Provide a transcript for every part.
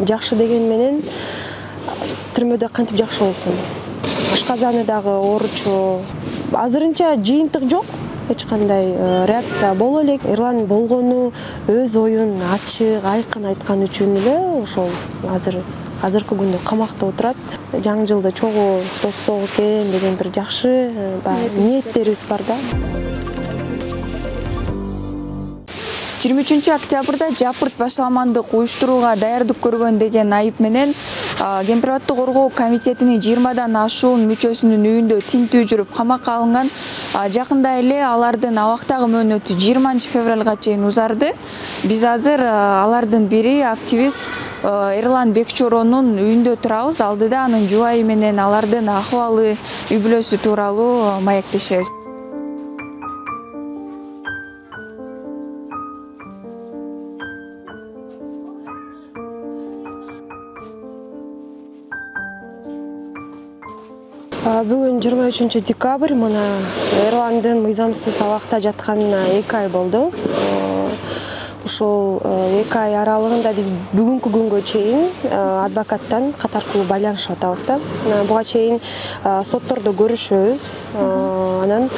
Жакшы деген менен түрмөдө кантип жакшы болсун. Ашказаны дагы ооручу. Азырынча жыйынтык жок. Эч кандай реакция боло элек. Эрлан болгону өз оюн ачык, айкын айткан үчүн эле ошол азыркы күндө камакта отурат. Жаңы жылда чогуу тоссок экен деген бир жакшы ниеттерибиз бар да. 23 октябрда жапырт башаламандык уюштурууга даярдык көргөн деген айып менен Кемпир-абадты коргоо комитетинин 20дан ашуун мүчөсүнүн үйүндө тинтүү жүрүп камакка алынган. Жакында эле алардын абактагы мөөнөтү 20 февралга чейин узарды. Биз азыр алардын бири активист Эрлан Бекчоронун үйүндө турабыз. Алдыда анын жубайы менен алардын акыбалы, үй бүлөсү тууралуу маектешебиз. Бүгүн 23 декабрь, мына Эрландын мыйзамсыз абакта жатканына 2 ай болду. Ушул 2 ай аралыгында биз бүгүнкү күнгө чейин адвокаттан катаркылуу байланышып атабыз да. Буга чейин соттордо көрүшөбүз. Анан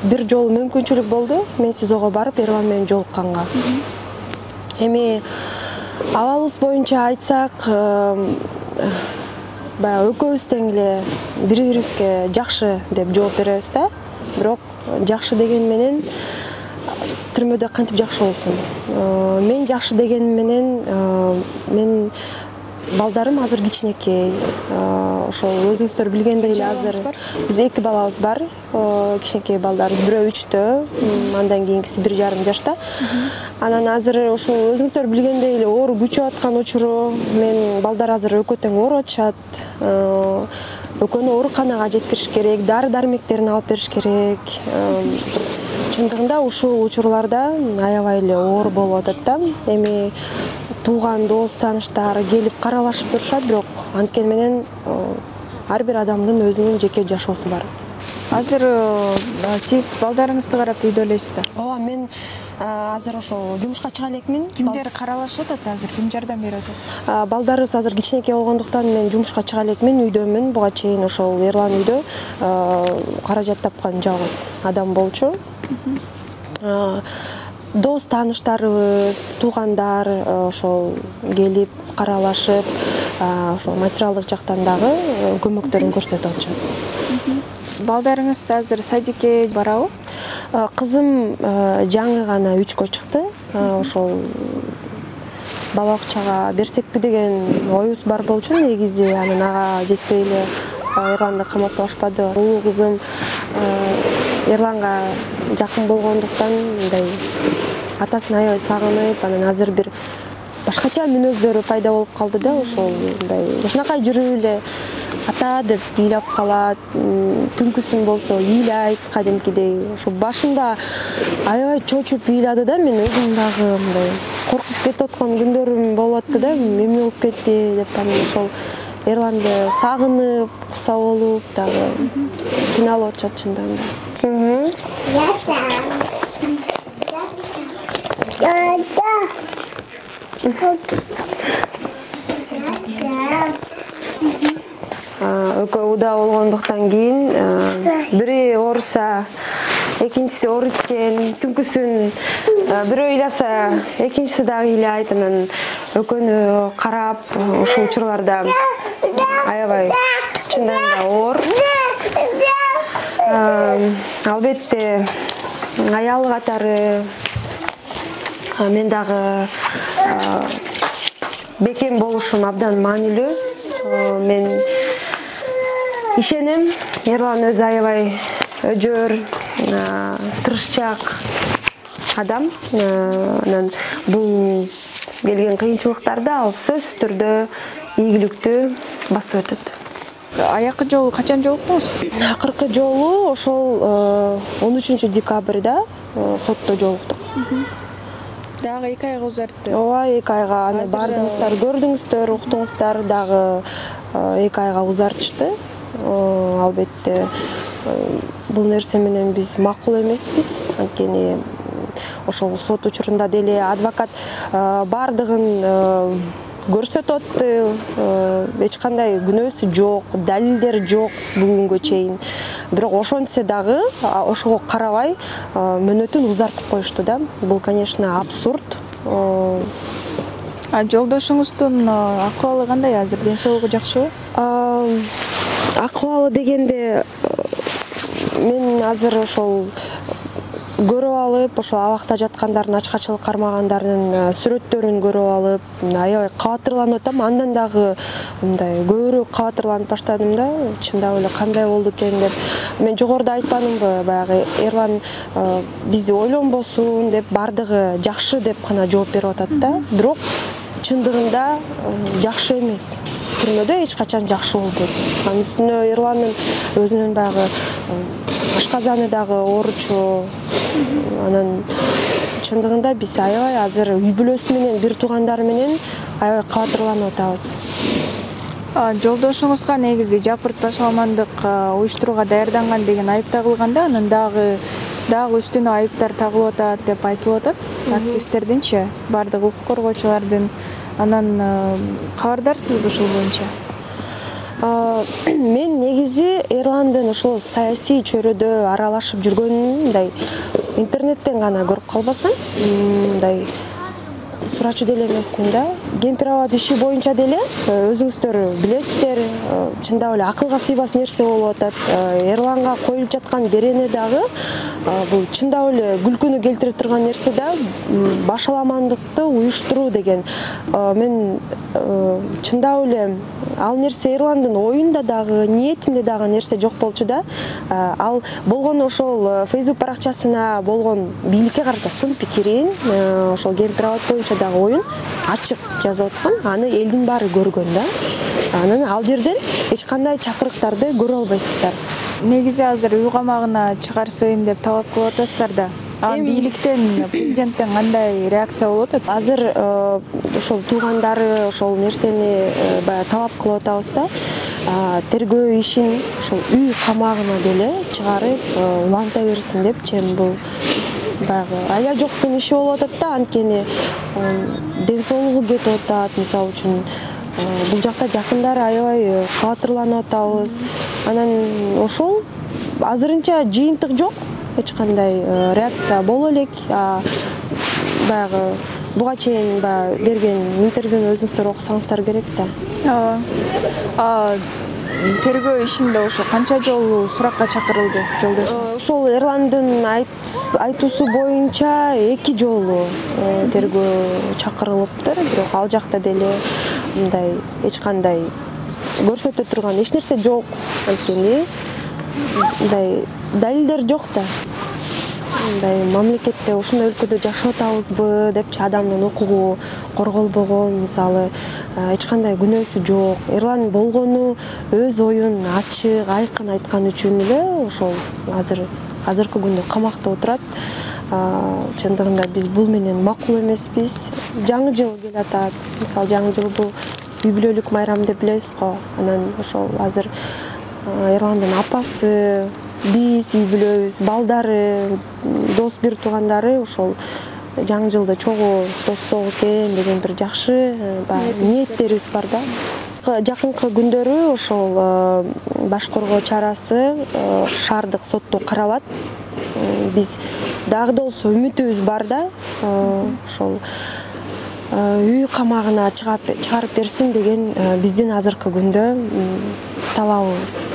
бир жолу мүмкүнчүлүк болду. Мен СИЗОго барып Эрлан менен жолукканга. Эми абалыбыз боюнча айтсак, экөөбүз тең эле бири-бирибизге жакшы деп жооп беребиз да. Бирок жакшы деген менен түрмөдө кантип жакшы болсун. Мен жакшы деген менен мен балдарым азыр кичинекей. Ошол өзүңүздөр билгендей эле азыр биз 2 балабыз бар. Кичинекей балдарыбыз, бирөө 3тө, андан кийинкиси 1,5 жашта. Анан азыр ошол өзүңүздөр билгендей эле оору күчөп аткан учуру, мен балдар азыр экөө тең ооруп атышат. Экөөнү ооруканага жеткириш керек, дары-дармектерин алып бериш керек. Чындыгында ушул учурларда аябай эле оор болуп атат да. Эми тууган дос тааныштар келип каралашып турушат, бирок анткени менен ар бир адамдын өзүнүн жеке жашоосу бар. Азыр сиз балдарыңызды карап үйдө элесиз да? Ооба, мен азыр ошол жумушка чыга элекмин. Кимдер каралашып атат азыр? Ким жардам берип атат? Балдарыбыз азыр кичинекей болгондуктан мен жумушка чыга элекмин, үйдөмүн. Буга чейин ошол Эрлан үйдө каражат тапкан жалгыз адам болчу. Дос тааныштарыбыз, туугандар ошол келип каралашып, ошол материалдык жактан дагы көмөктөрүн көрсөтүп атышат. Балдарыңыз азыр садикке барабы? Кызым жаңы гана 3кө чыкты. Ошол бала бакчага берсекпи деген оюбуз бар болчу. Негизи анын ага жетпей эле Эрланды камап салышпады. Улуу кызым Эрланга жакын болгондуктан мындай атасын аябай сагынып, анан азыр бир башкача мүнөздөрү пайда болуп калды да. Ошол мындай жакшынакай жүрүп эле ата деп ыйлап калат, түнкүсүн болсо ыйлайт кадимкидей. Ошо башында аябай чочуп ыйлады да, мен өзүм дагы мындай коркуп кетип аткан күндөрүм болуп атты да, эмне болуп кетти деп. Анан ошол Эрланды сагынып, куса болуп дагы кыйналып атышат чындыгында. Экөө уда болгондуктан кийин бири ооруса, экинчиси ооруп экен, түнкүсүн бирөө ыйласа, экинчиси дагы ыйлайт. Анан экөөнү карап, ушул учурларда аябай чындыгында оор. Албетте аялы катары мен дагы бекем болушум абдан маанилүү. Мен ишенем, Эрлан өзү аябай өжөр, тырышчаак адам. Анан бул келген кыйынчылыктарды ал сөзсүз түрдө ийгиликтүү басып өтөт. Аякы жолу качан жолуктуңуз? Акыркы жолу ошол 13 декабрда сотто жолуктук. Дагы 2 айга узартты. Ооба, 2 айга аны бардыңыздар, көрдүңүздөр, уктуңуздар, дагы 2 айга узартышты. Албетте бул нерсе менен биз макул эмеспиз. Анткени ошол сот учурунда деле адвокат бардыгын көрсөтүп атты, эч кандай күнөөсү жок, далилдер жок бүгүнгө чейин. Бирок ошентсе дагы ошого карабай мөөнөтүн узартып коюшту да. Бул, конечно, абсурд. Жолдошуңуздун акыбалы кандай азыр? Ден соолугу жакшыбы? Акыбалы дегенде мен азыр ошол көрүп алып, ошол абакта жаткандардын, ачкачылык кармагандардын сүрөттөрүн көрүп алып, аябай кабатырланып атам. Андан дагы мындай көбүрөөк кабатырланып баштадым да. Чындап эле кандай болду экен деп. Мен жогоруда айтпадымбы, баягы Эрлан бизди ойлонбосун деп, бардыгы жакшы деп гана жооп берип атат да. Бирок чындыгында жакшы эмес. Түрмөдө эч качан жакшы болбойт. Анын үстүнө Эрландын өзүнүн баягы ашказаны дагы ооручу. Анан чындыгында биз аябай азыр үй бүлөсү менен, бир туугандары менен аябай кабатырланып атабыз. Жолдошуңузга негизи жапырт башаламандык уюштурууга даярданган деген айып тагылганда, анан дагы үстүнө айыптар тагылып атат деп айтылып атат. Активисттердинчи, бардык укук коргоочулардын. Анан кабардарсызбы ушул боюнча? Мен негизи Эрландын ошол саясий чөйрөдө аралашып жүргөнүн мындай интернеттен гана көрүп калбасам, мындай сурачу деле эмесмин да. Кемпир-аба иши боюнча деле өзүңүздөр билесиздер, чындап эле акылга сыйбас нерсе болуп атат. Эрланга коюлуп жаткан берене дагы бул чындап эле күлкүнү келтире турган нерсе да, башаламандыкты уюштуруу деген. Мен чындап эле ал нерсе Эрландын оюнда дагы, ниетинде дагы нерсе жок болчу да. Ал болгон ошол Facebook баракчасына болгон бийликке карата сын пикирин, ошол кемпир-аба боюнча дагы оюн ачык жазып аткан. Аны элдин баары көргөн да. Анан ал жерден эч кандай чакырыктарды көрө албайсыздар. Негизи азыр үй камагына чыгарсын деп талап кылып атасыздар да. Бийликтен, президенттен кандай реакция болуп атат? Азыр ошол туугандары ошол нерсени баягы талап кылып атабыз да. Тергөө ишин ошол үй камагына деле чыгарып уланта берсин депчи. Бул баягы аял жоктун иши болуп атат да, анткени ден соолугу кетип атат. Мисалы үчүн бул жакта жакындары аябай кабатырланып атабыз. Анан ошол азырынча жыйынтык жок. Эч кандай реакция боло элек. Баягы буга чейин берген интервьюну өзүңүздөр окусаңыздар керек да. Тергөө ишинде ошо канча жолу суракка чакырылды жолдошуңуз? Ошол Эрландын айтуусу боюнча 2 жолу тергөө чакырылыптыр. Бирок ал жакта деле мындай эч кандай көрсөтө турган эч нерсе жок. Анткени мындай далилдер жок да. Мындай мамлекетте, ушундай өлкөдө жашап атабызбы депчи адамдын укугу корголбогон, мисалы эч кандай күнөөсү жок. Эрлан болгону өз оюн ачык, айкын айткан үчүн эле ошол азыркы күндө камакта отурат. Чындыгында биз бул менен макул эмеспиз. Жаңы жыл келатат. Мисалы жаңы жыл бул үй бүлөлүк майрам деп билебиз го. Анан ошол азыр Эрландын апасы, биз үй бүлөбүз, балдары, дос бир туугандары ошол жаңы жылда чогуу тоссок экен деген бир жакшы ниеттерибиз бар да. Жакынкы күндөрү ошол баш коргоо чарасы шаардык сотто каралат. Биз дагы да болсо үмүтүбүз бар да. Ошол үй камагына чыгарып берсин деген биздин азыркы күндө талабыбыз.